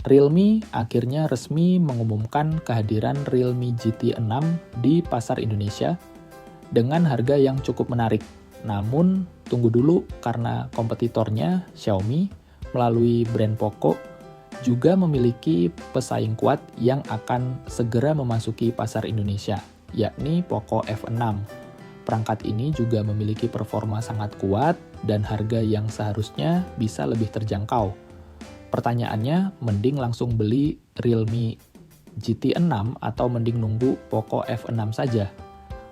Realme akhirnya resmi mengumumkan kehadiran Realme GT 6 di pasar Indonesia dengan harga yang cukup menarik. Namun, tunggu dulu karena kompetitornya, Xiaomi, melalui brand Poco, juga memiliki pesaing kuat yang akan segera memasuki pasar Indonesia, yakni Poco F6. Perangkat ini juga memiliki performa sangat kuat dan harga yang seharusnya bisa lebih terjangkau. Pertanyaannya, mending langsung beli Realme GT 6 atau mending nunggu Poco F6 saja?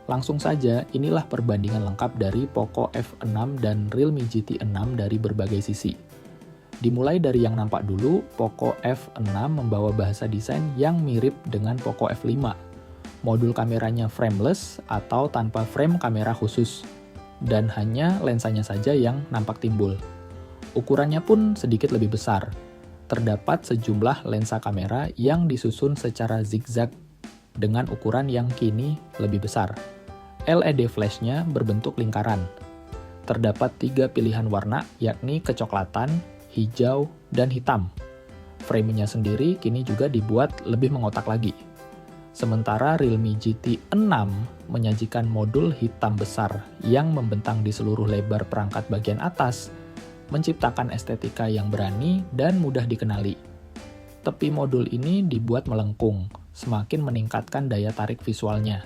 Langsung saja, inilah perbandingan lengkap dari Poco F6 dan Realme GT 6 dari berbagai sisi. Dimulai dari yang nampak dulu, Poco F6 membawa bahasa desain yang mirip dengan Poco F5. Modul kameranya frameless atau tanpa frame kamera khusus, dan hanya lensanya saja yang nampak timbul. Ukurannya pun sedikit lebih besar. Terdapat sejumlah lensa kamera yang disusun secara zigzag dengan ukuran yang kini lebih besar. LED flash-nya berbentuk lingkaran. Terdapat 3 pilihan warna, yakni kecoklatan, hijau, dan hitam. Frame-nya sendiri kini juga dibuat lebih mengotak lagi. Sementara Realme GT 6 menyajikan modul hitam besar yang membentang di seluruh lebar perangkat bagian atas, menciptakan estetika yang berani dan mudah dikenali. Tepi modul ini dibuat melengkung, semakin meningkatkan daya tarik visualnya.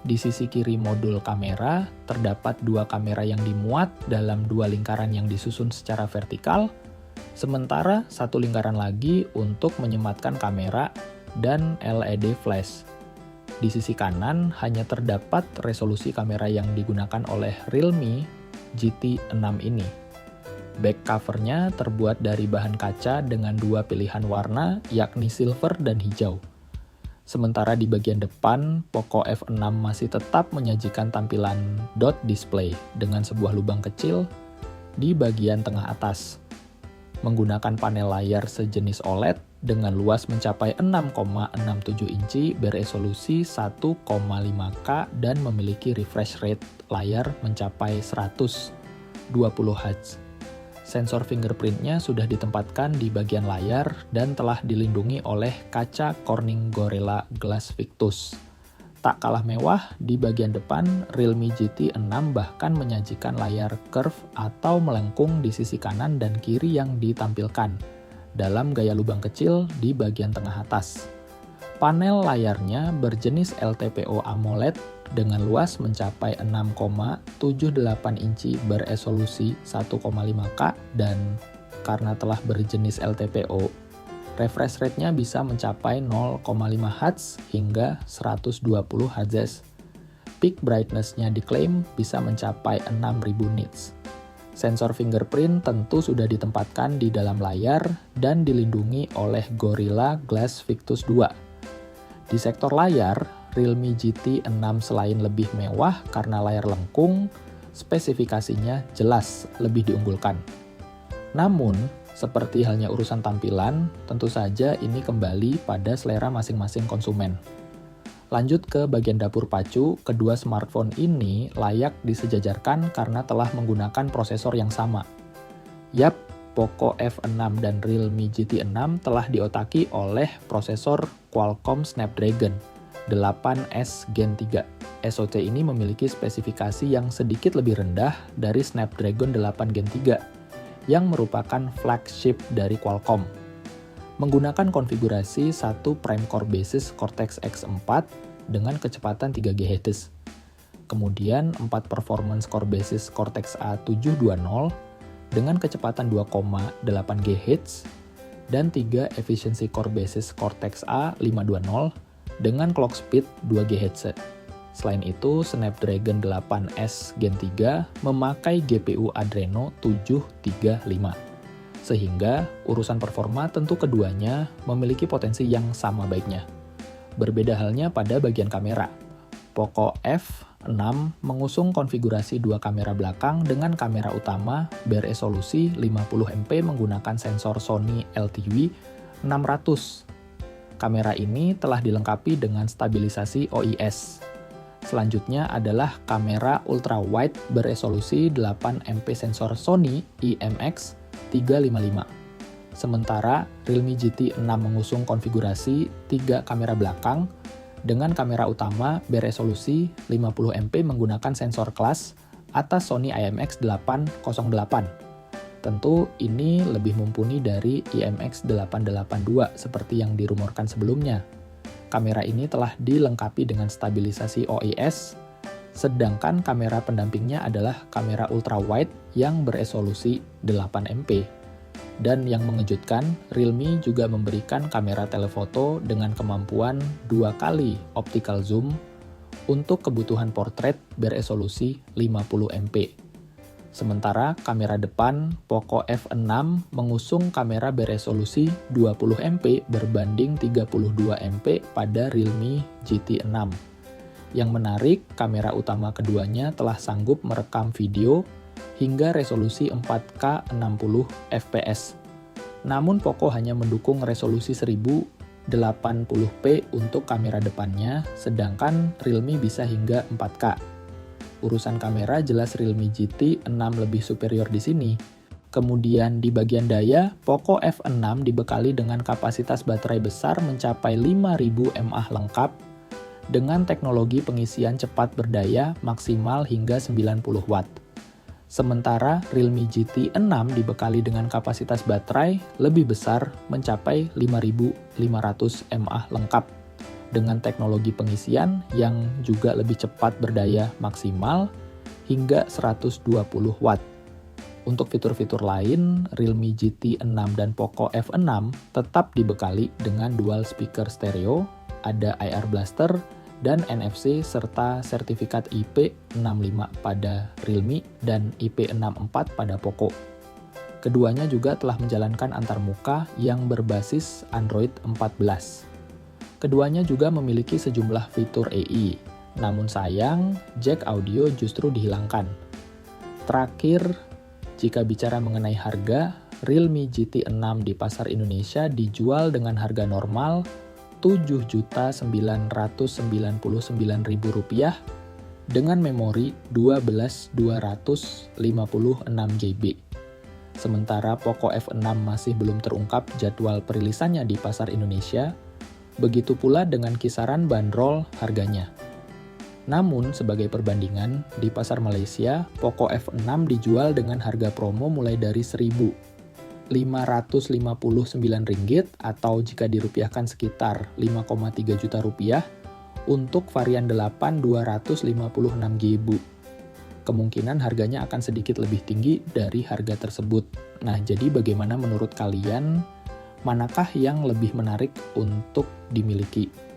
Di sisi kiri modul kamera, terdapat 2 kamera yang dimuat dalam 2 lingkaran yang disusun secara vertikal, sementara 1 lingkaran lagi untuk menyematkan kamera dan LED flash. Di sisi kanan hanya terdapat resolusi kamera yang digunakan oleh Realme GT 6 ini. Back covernya terbuat dari bahan kaca dengan 2 pilihan warna, yakni silver dan hijau. Sementara di bagian depan, Poco F6 masih tetap menyajikan tampilan dot display dengan sebuah lubang kecil di bagian tengah atas. Menggunakan panel layar sejenis OLED dengan luas mencapai 6,67 inci beresolusi 1,5K dan memiliki refresh rate layar mencapai 120 Hz. Sensor fingerprint-nya sudah ditempatkan di bagian layar dan telah dilindungi oleh kaca Corning Gorilla Glass Victus. Tak kalah mewah, di bagian depan, Realme GT 6 bahkan menyajikan layar curve atau melengkung di sisi kanan dan kiri yang ditampilkan, dalam gaya lubang kecil di bagian tengah atas. Panel layarnya berjenis LTPO AMOLED dengan luas mencapai 6,78 inci beresolusi 1,5K dan karena telah berjenis LTPO, refresh rate-nya bisa mencapai 0,5 Hz hingga 120 Hz. Peak brightness-nya diklaim bisa mencapai 6000 nits. Sensor fingerprint tentu sudah ditempatkan di dalam layar dan dilindungi oleh Gorilla Glass Victus 2. Di sektor layar, Realme GT 6 selain lebih mewah karena layar lengkung, spesifikasinya jelas lebih diunggulkan. Namun, seperti halnya urusan tampilan, tentu saja ini kembali pada selera masing-masing konsumen. Lanjut ke bagian dapur pacu, kedua smartphone ini layak disejajarkan karena telah menggunakan prosesor yang sama. Yap, Poco F6 dan Realme GT 6 telah diotaki oleh prosesor Qualcomm Snapdragon 8S Gen 3. SoC ini memiliki spesifikasi yang sedikit lebih rendah dari Snapdragon 8 Gen 3, yang merupakan flagship dari Qualcomm. Menggunakan konfigurasi 1 prime core basis Cortex X4 dengan kecepatan 3 GHz. Kemudian 4 performance core basis Cortex A720 dengan kecepatan 2,8 GHz, dan 3 efficiency core basis Cortex A520 dengan clock speed 2 GHz. Selain itu, Snapdragon 8S Gen 3 memakai GPU Adreno 735. Sehingga, urusan performa tentu keduanya memiliki potensi yang sama baiknya. Berbeda halnya pada bagian kamera. Poco F6 mengusung konfigurasi 2 kamera belakang dengan kamera utama beresolusi 50MP menggunakan sensor Sony LTW 600. Kamera ini telah dilengkapi dengan stabilisasi OIS. Selanjutnya adalah kamera ultrawide beresolusi 8MP sensor Sony IMX355. Sementara Realme GT 6 mengusung konfigurasi 3 kamera belakang dengan kamera utama beresolusi 50MP menggunakan sensor kelas atas Sony IMX808. Tentu ini lebih mumpuni dari IMX882 seperti yang dirumorkan sebelumnya. Kamera ini telah dilengkapi dengan stabilisasi OIS, sedangkan kamera pendampingnya adalah kamera ultrawide yang beresolusi 8MP. Dan yang mengejutkan, Realme juga memberikan kamera telefoto dengan kemampuan 2 kali optical zoom untuk kebutuhan portrait beresolusi 50MP. Sementara kamera depan Poco F6 mengusung kamera beresolusi 20MP berbanding 32MP pada Realme GT 6. Yang menarik, kamera utama keduanya telah sanggup merekam video hingga resolusi 4K 60 fps. Namun Poco hanya mendukung resolusi 1080p untuk kamera depannya, sedangkan Realme bisa hingga 4K. Urusan kamera jelas Realme GT 6 lebih superior di sini. Kemudian di bagian daya, Poco F6 dibekali dengan kapasitas baterai besar mencapai 5000 mAh lengkap dengan teknologi pengisian cepat berdaya maksimal hingga 90 watt. Sementara Realme GT 6 dibekali dengan kapasitas baterai lebih besar mencapai 5500 mAh lengkap dengan teknologi pengisian yang juga lebih cepat berdaya maksimal hingga 120 watt. Untuk fitur-fitur lain, Realme GT 6 dan Poco F6 tetap dibekali dengan dual speaker stereo, ada IR Blaster, dan NFC serta sertifikat IP65 pada Realme dan IP64 pada Poco. Keduanya juga telah menjalankan antarmuka yang berbasis Android 14. Keduanya juga memiliki sejumlah fitur AI, namun sayang, jack audio justru dihilangkan. Terakhir, jika bicara mengenai harga, Realme GT 6 di pasar Indonesia dijual dengan harga normal Rp7.999.000 dengan memori 12256GB. Sementara Poco F6 masih belum terungkap jadwal perilisannya di pasar Indonesia, begitu pula dengan kisaran bandrol harganya. Namun, sebagai perbandingan, di pasar Malaysia, Poco F6 dijual dengan harga promo mulai dari Rp1.559 atau jika dirupiahkan sekitar 5,3 juta rupiah untuk varian 8 256GB. Kemungkinan harganya akan sedikit lebih tinggi dari harga tersebut. Nah, jadi bagaimana menurut kalian? Manakah yang lebih menarik untuk dimiliki?